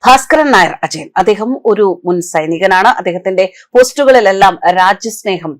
ഭാസ്കരൻ നായർ അജയൻ അദ്ദേഹം ഒരു മുൻ സൈനികനാണ്. അദ്ദേഹത്തിന്റെ പോസ്റ്റുകളിലെല്ലാം രാജ്യസ്നേഹം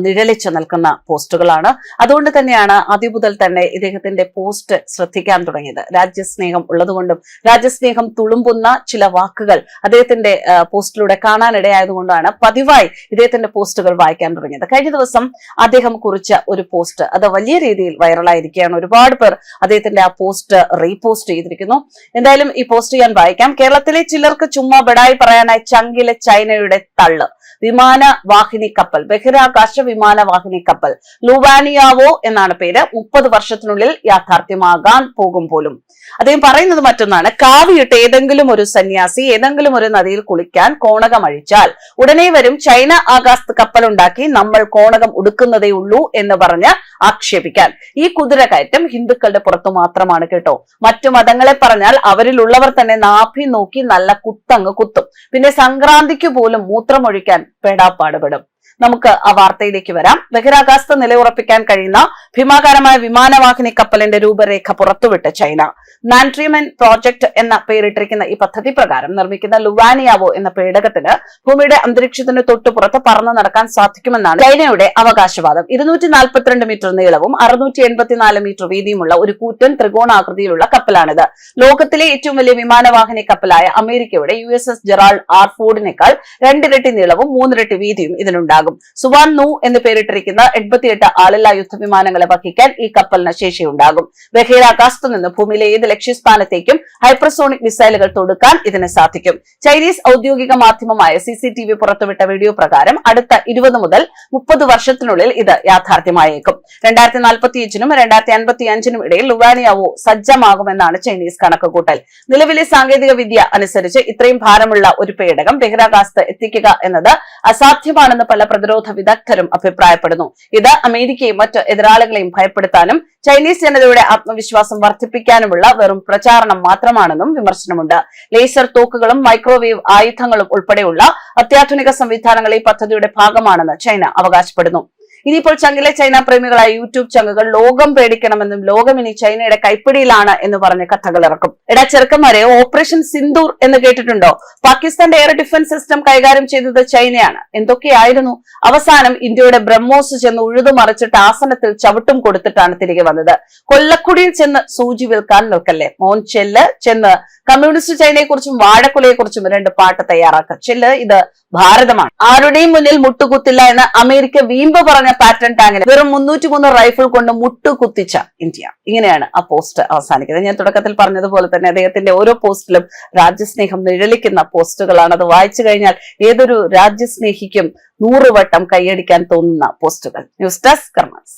നിഴലിച്ചു നിൽക്കുന്ന പോസ്റ്റുകളാണ്. അതുകൊണ്ട് തന്നെയാണ് ആദ്യം മുതൽ തന്നെ ഇദ്ദേഹത്തിന്റെ പോസ്റ്റ് ശ്രദ്ധിക്കാൻ തുടങ്ങിയത്. രാജ്യസ്നേഹം ഉള്ളതുകൊണ്ടും രാജ്യസ്നേഹം തുളുമ്പുന്ന ചില വാക്കുകൾ അദ്ദേഹത്തിന്റെ പോസ്റ്റിലൂടെ കാണാനിടയായതുകൊണ്ടാണ് പതിവായി ഇദ്ദേഹത്തിന്റെ പോസ്റ്റുകൾ വായിക്കാൻ തുടങ്ങിയത്. കഴിഞ്ഞ ദിവസം അദ്ദേഹം കുറിച്ച ഒരു പോസ്റ്റ് അത് വലിയ രീതിയിൽ വൈറലായിരിക്കുകയാണ്. ഒരുപാട് പേർ അദ്ദേഹത്തിന്റെ ആ പോസ്റ്റ് റീപോസ്റ്റ് ചെയ്തിരിക്കുന്നു. എന്തായാലും ഈ പോസ്റ്റ് ഞാൻ വായിക്കാം. കേരളത്തിലെ ചിലർക്ക് ചുമ്മാ ബടായി പറയാനായി ചങ്കിലെ ചൈനയുടെ തള്ള്. വിമാനവാഹിനി കപ്പൽ, ബഹിരാകാശ വിമാനവാഹിനി കപ്പൽ ലുവാനിയാവോ എന്നാണ് പേര്. 30 വർഷത്തിനുള്ളിൽ യാഥാർത്ഥ്യമാകാൻ പോകും പോലും. അദ്ദേഹം പറയുന്നത് മറ്റൊന്നാണ്. കാവിയിട്ട് ഏതെങ്കിലും ഒരു സന്യാസി ഏതെങ്കിലും ഒരു നദിയിൽ കുളിക്കാൻ കോണകം അഴിച്ചാൽ ഉടനെ വരും ചൈന ആകാശത്ത് കപ്പലുണ്ടാക്കി നമ്മൾ കോണകം ഉടുക്കുന്നതേ ഉള്ളൂ എന്ന് പറഞ്ഞ് ആക്ഷേപിക്കാൻ. ഈ കുതിര കയറ്റം ഹിന്ദുക്കളുടെ പുറത്തു മാത്രമാണ് കേട്ടോ. മറ്റു മതങ്ങളെ പറഞ്ഞാൽ അവരിലുള്ളവർ തന്നെ നാഭി നോക്കി നല്ല കുത്തങ്ങ് കുത്തും. പിന്നെ സംക്രാന്തിക്ക് പോലും മൂത്രമൊഴിക്കാൻ പെടാപ്പാടുപെടും. നമുക്ക് ആ വാർത്തയിലേക്ക് വരാം. ബഹിരാകാശത്ത് നിലയുറപ്പിക്കാൻ കഴിയുന്ന ഭീമാകാരമായ വിമാനവാഹിനി കപ്പലിന്റെ രൂപരേഖ പുറത്തുവിട്ട് ചൈന. നാൻട്രിയമെൻ പ്രോജക്ട് എന്ന പേരിട്ടിരിക്കുന്ന ഈ പദ്ധതി പ്രകാരം നിർമ്മിക്കുന്ന ലുവാനിയാവോ എന്ന പേടകത്തിന് ഭൂമിയുടെ അന്തരീക്ഷത്തിന് തൊട്ടുപുറത്ത് പറന്നു നടക്കാൻ സാധിക്കുമെന്നാണ് ചൈനയുടെ അവകാശവാദം. 242 മീറ്റർ നീളവും 684 മീറ്റർ വീതിയുമുള്ള ഒരു കൂറ്റൻ ത്രികോണാകൃതിയിലുള്ള കപ്പലാണിത്. ലോകത്തിലെ ഏറ്റവും വലിയ വിമാനവാഹിനി കപ്പലായ അമേരിക്കയുടെ USS ജെറാൾഡ് ആർ ഫോർഡിനേക്കാൾ 2 ഇരട്ടി നീളവും 3 ഇരട്ടി വീതിയും ഇതിനുണ്ടാകും. സുവാൻ നു എന്ന് പേരിട്ടിരിക്കുന്ന 88 ആളില്ലാ യുദ്ധവിമാനങ്ങളെ വഹിക്കാൻ ഈ കപ്പലിന് ശേഷിയുണ്ടാകും. ബഹിരാകാശത്തു നിന്ന് ഭൂമിയിലെ ഏത് ലക്ഷ്യസ്ഥാനത്തേക്കും ഹൈപ്പർസോണിക് മിസൈലുകൾ തൊടുക്കാൻ ഇതിന് സാധിക്കും. ചൈനീസ് ഔദ്യോഗിക മാധ്യമമായ CCTV പുറത്തുവിട്ട വീഡിയോ പ്രകാരം അടുത്ത 20 മുതൽ 30 വർഷത്തിനുള്ളിൽ ഇത് യാഥാർത്ഥ്യമായേക്കും. 2045നും 2055നും ഇടയിൽ ലുവാനിയാവോ സജ്ജമാകുമെന്നാണ് ചൈനീസ് കണക്കുകൂട്ടൽ. നിലവിലെ സാങ്കേതിക വിദ്യ അനുസരിച്ച് ഇത്രയും ഭാരമുള്ള ഒരു പേടകം ബഹിരാകാശത്ത് എത്തിക്കുക എന്നത് അസാധ്യമാണെന്ന് പല പ്രതിരോധ വിദഗ്ധരും അഭിപ്രായപ്പെടുന്നു. ഇത് അമേരിക്കയും മറ്റ് എതിരാളികളെയും ഭയപ്പെടുത്താനും ചൈനീസ് ജനതയുടെ ആത്മവിശ്വാസം വർദ്ധിപ്പിക്കാനുമുള്ള വെറും പ്രചാരണം മാത്രമാണെന്നും വിമർശനമുണ്ട്. ലേസർ തോക്കുകളും മൈക്രോവേവ് ആയുധങ്ങളും ഉൾപ്പെടെയുള്ള അത്യാധുനിക സംവിധാനങ്ങൾ ഈ പദ്ധതിയുടെ ഭാഗമാണെന്ന് ചൈന അവകാശപ്പെടുന്നു. ഇനിയിപ്പോൾ ചങ്കിലെ ചൈന പ്രേമികളായ യൂട്യൂബ് ചങ്ങുകൾ ലോകം പേടിക്കണമെന്നും ലോകം ഇനി ചൈനയുടെ കൈപ്പിടിയിലാണ് എന്ന് പറഞ്ഞ് കഥകൾ ഇറക്കും. എടാ ചെറുക്കന്മാരെ, ഓപ്പറേഷൻ സിന്ദൂർ എന്ന് കേട്ടിട്ടുണ്ടോ? പാകിസ്ഥാന്റെ എയർ ഡിഫൻസ് സിസ്റ്റം കൈകാര്യം ചെയ്തത് ചൈനയാണ്. എന്തൊക്കെയായിരുന്നു? അവസാനം ഇന്ത്യയുടെ ബ്രഹ്മോസ് ചെന്ന് ഉഴുതുമറിച്ചിട്ട് ആസനത്തിൽ ചവിട്ടും കൊടുത്തിട്ടാണ് തിരികെ വന്നത്. കൊല്ലക്കുടിയിൽ ചെന്ന് സൂചി വിൽക്കാൻ നിൽക്കല്ലേ മോൻ, ചെന്ന് കമ്മ്യൂണിസ്റ്റ് ചൈനയെ കുറിച്ചും വാഴക്കുലയെ കുറിച്ചും 2 പാട്ട് തയ്യാറാക്കുക. ഇത് ഭാരതമാണ്. ആരുടെയും മുന്നിൽ മുട്ടുകുത്തില്ല എന്ന് അമേരിക്ക വീമ്പ് പറഞ്ഞ പാറ്റേൺ ടാങ്കിന് വെറും 303 റൈഫിൾ കൊണ്ട് മുട്ടുകുത്തിച്ച ഇന്ത്യ. ഇങ്ങനെയാണ് ആ പോസ്റ്റ് അവസാനിക്കുന്നത്. ഞാൻ തുടക്കത്തിൽ പറഞ്ഞതുപോലെ തന്നെ അദ്ദേഹത്തിന്റെ ഓരോ പോസ്റ്റിലും രാജ്യസ്നേഹം നിഴലിക്കുന്ന പോസ്റ്റുകളാണ്. അത് വായിച്ചു കഴിഞ്ഞാൽ ഏതൊരു രാജ്യസ്നേഹിക്കും 100 വട്ടം കൈയടിക്കാൻ തോന്നുന്ന പോസ്റ്റുകൾ. News desk കർമ്മസ്.